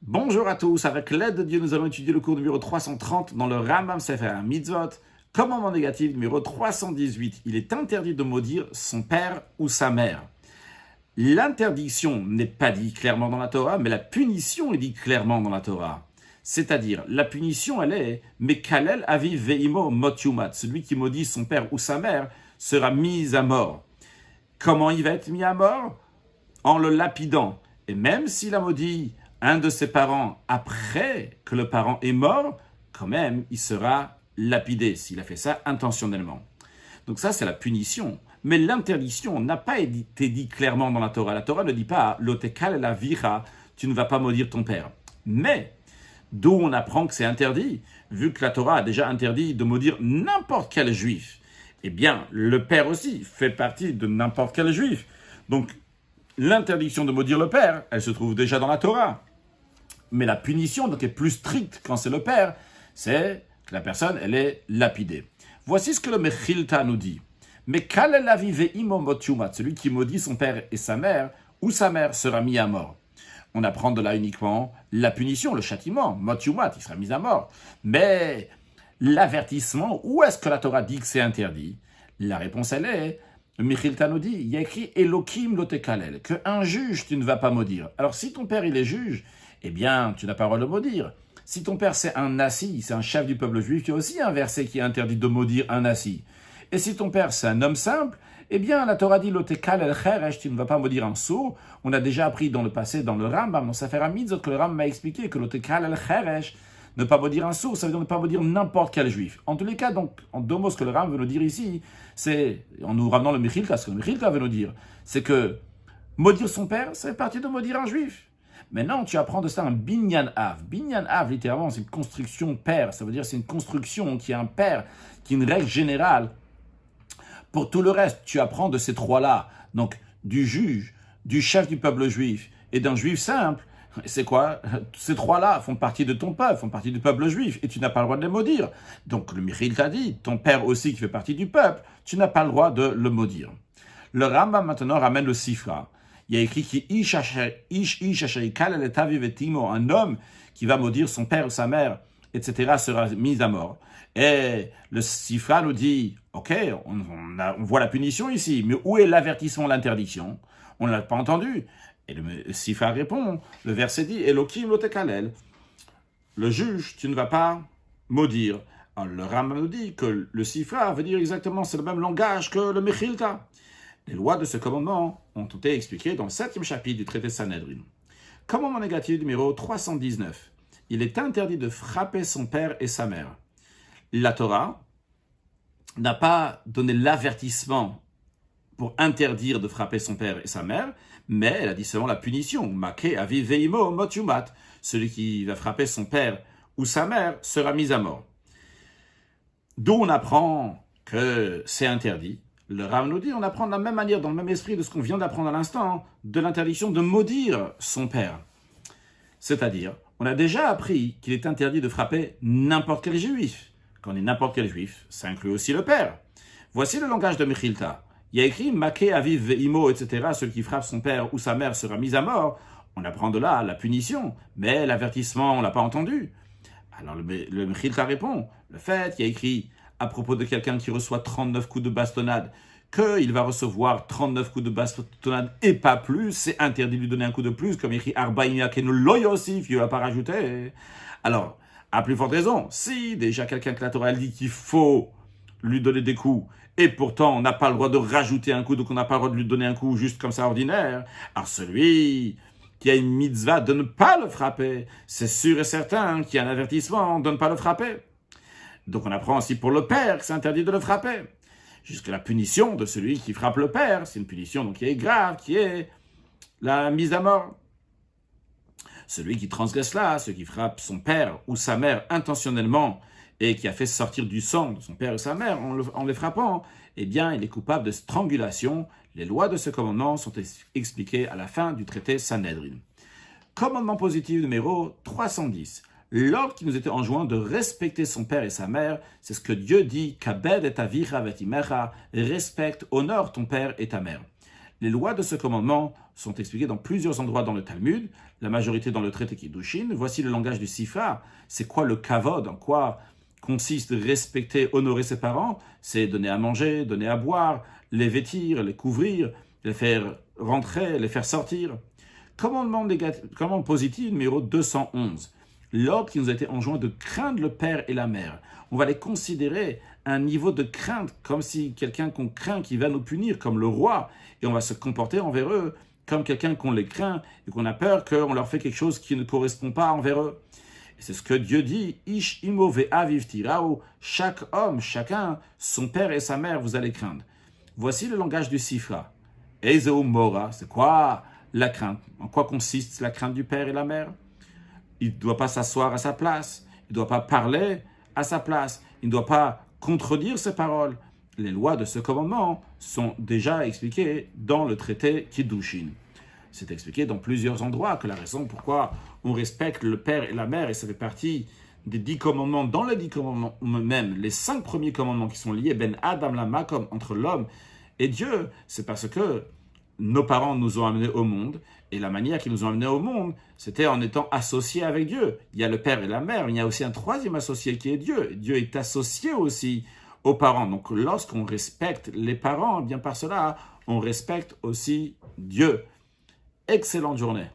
Bonjour à tous, avec l'aide de Dieu, nous allons étudier le cours numéro 330 dans le Rambam Sefer Mitzvot. Commandement négatif numéro 318. Il est interdit de maudire son père ou sa mère. L'interdiction n'est pas dit clairement dans la Torah, mais la punition est dit clairement dans la Torah. C'est-à-dire, la punition, elle est « Mekalel aviv ve'imo mot yumat ». Celui qui maudit son père ou sa mère sera mis à mort. Comment il va être mis à mort? En le lapidant. Et même s'il a maudit un de ses parents après que le parent est mort, quand même, il sera lapidé s'il a fait ça intentionnellement. Donc ça, c'est la punition. Mais l'interdiction n'a pas été dit clairement dans la Torah. La Torah ne dit pas « Lotekal la vira », tu ne vas pas maudire ton père. Mais, d'où on apprend que c'est interdit, vu que la Torah a déjà interdit de maudire n'importe quel juif. Eh bien, le père aussi fait partie de n'importe quel juif. Donc, l'interdiction de maudire le père, elle se trouve déjà dans la Torah. Mais la punition donc, est plus stricte quand c'est le père, c'est que la personne, elle est lapidée. Voici ce que le Mechilta nous dit. Mais kalel aviv imo mot yumat, celui qui maudit son père et sa mère, ou sa mère sera mis à mort. On apprend de là uniquement la punition, le châtiment, mot yumat, il sera mis à mort. Mais l'avertissement, où est-ce que la Torah dit que c'est interdit? La réponse, elle est, le Mechilta nous dit, il y a écrit Elokim lotekalel, qu'un juge tu ne vas pas maudire. Alors si ton père il est juge, eh bien, tu n'as pas le droit de maudire. Si ton père c'est un nasi, c'est un chef du peuple juif, tu as aussi un verset qui interdit de maudire un nasi. Et si ton père c'est un homme simple, eh bien, la Torah dit Lotekal el cheresh, tu ne vas pas maudire un sourd. On a déjà appris dans le passé, dans le Rambam, dans Sefer Mitzvot, que le Rambam m'a expliqué que Lotekal el cheresh, ne pas maudire un sourd, ça veut dire ne pas maudire n'importe quel juif. En tous les cas, donc, en deux mots, ce que le Rambam veut nous dire ici, c'est, en nous ramenant le Mechilta, ce que le Mechilta veut nous dire, c'est que maudire son père, ça fait partie de maudire un juif. Maintenant, tu apprends de ça un binyan av. Binyan av, littéralement, c'est une construction père. Ça veut dire c'est une construction qui a un père, qui est une règle générale. Pour tout le reste, tu apprends de ces trois-là. Donc, du juge, du chef du peuple juif et d'un juif simple. C'est quoi? Ces trois-là font partie de ton peuple, font partie du peuple juif, et tu n'as pas le droit de les maudire. Donc, le Michil t'a dit, ton père aussi qui fait partie du peuple, tu n'as pas le droit de le maudire. Le Rambam maintenant ramène le Sifra. Il y a écrit un homme qui va maudire son père ou sa mère, etc., sera mis à mort. Et le Sifra nous dit, ok, on voit la punition ici, mais où est l'avertissement, l'interdiction? On ne l'a pas entendu. Et le Sifra répond, le verset dit, Elokim lotekalel, le juge, tu ne vas pas maudire. Alors, le Rambam nous dit que le Sifra veut dire exactement, c'est le même langage que le Mechilta. Les lois de ce commandement ont été expliquées dans le 7e chapitre du traité Sanhedrin. Commandement négatif numéro 319. Il est interdit de frapper son père et sa mère. La Torah n'a pas donné l'avertissement pour interdire de frapper son père et sa mère, mais elle a dit seulement la punition. Make aviv ve'imo mot yumat. Celui qui va frapper son père ou sa mère sera mis à mort. D'où on apprend que c'est interdit. Le Rav nous dit, on apprend de la même manière, dans le même esprit de ce qu'on vient d'apprendre à l'instant, de l'interdiction de maudire son père. C'est-à-dire, on a déjà appris qu'il est interdit de frapper n'importe quel juif. Quand on dit n'importe quel juif, ça inclut aussi le père. Voici le langage de Mechilta. Il y a écrit, Make aviv ve'imo, etc., celui qui frappe son père ou sa mère sera mis à mort. On apprend de là la punition, mais l'avertissement, on ne l'a pas entendu. Alors le Mechilta répond, le fait, il y a écrit, à propos de quelqu'un qui reçoit 39 coups de bastonnade, qu'il va recevoir 39 coups de bastonnade et pas plus, c'est interdit de lui donner un coup de plus, comme écrit Arbaïnia Kenu Loyosif, il ne va pas rajouter. Alors, à plus forte raison, si déjà quelqu'un que la Torah dit qu'il faut lui donner des coups, et pourtant on n'a pas le droit de rajouter un coup, donc on n'a pas le droit de lui donner un coup juste comme ça ordinaire, alors celui qui a une mitzvah de ne pas le frapper, c'est sûr et certain qu'il y a un avertissement de ne pas le frapper. Donc on apprend aussi pour le père que c'est interdit de le frapper. Jusqu'à la punition de celui qui frappe le père, c'est une punition donc, qui est grave, qui est la mise à mort. Celui qui transgresse là, celui qui frappe son père ou sa mère intentionnellement et qui a fait sortir du sang de son père ou sa mère en les frappant, eh bien il est coupable de strangulation. Les lois de ce commandement sont expliquées à la fin du traité Sanhedrin. Commandement positif numéro 310. L'ordre qui nous était enjoint de respecter son père et sa mère, c'est ce que Dieu dit, Kabed et avicha vetimecha, respecte, honore ton père et ta mère. Les lois de ce commandement sont expliquées dans plusieurs endroits dans le Talmud, la majorité dans le traité Kiddushin. Voici le langage du Sifra. C'est quoi le kavod? En quoi consiste respecter, honorer ses parents? C'est donner à manger, donner à boire, les vêtir, les couvrir, les faire rentrer, les faire sortir. Commandement positif numéro 211. L'ordre qui nous a été enjoint de craindre le père et la mère. On va les considérer un niveau de crainte, comme si quelqu'un qu'on craint qui va nous punir, comme le roi, et on va se comporter envers eux comme quelqu'un qu'on les craint et qu'on a peur qu'on leur fait quelque chose qui ne correspond pas envers eux. Et c'est ce que Dieu dit, Ish imo ve'aviv tirao, chaque homme, chacun, son père et sa mère, vous allez craindre. Voici le langage du Sifra. Ezeo mora, c'est quoi la crainte? En quoi consiste la crainte du père et la mère? Il ne doit pas s'asseoir à sa place, il ne doit pas parler à sa place, il ne doit pas contredire ses paroles. Les lois de ce commandement sont déjà expliquées dans le traité Kiddushin. C'est expliqué dans plusieurs endroits que la raison pourquoi on respecte le père et la mère, et ça fait partie des 10 commandements, dans les 10 commandements même, les 5 premiers commandements qui sont liés, ben Adam la makom, entre l'homme et Dieu, c'est parce que nos parents nous ont amenés au monde, et la manière qu'ils nous ont amenés au monde, c'était en étant associés avec Dieu. Il y a le père et la mère, il y a aussi un troisième associé qui est Dieu. Dieu est associé aussi aux parents. Donc lorsqu'on respecte les parents, bien par cela, on respecte aussi Dieu. Excellente journée.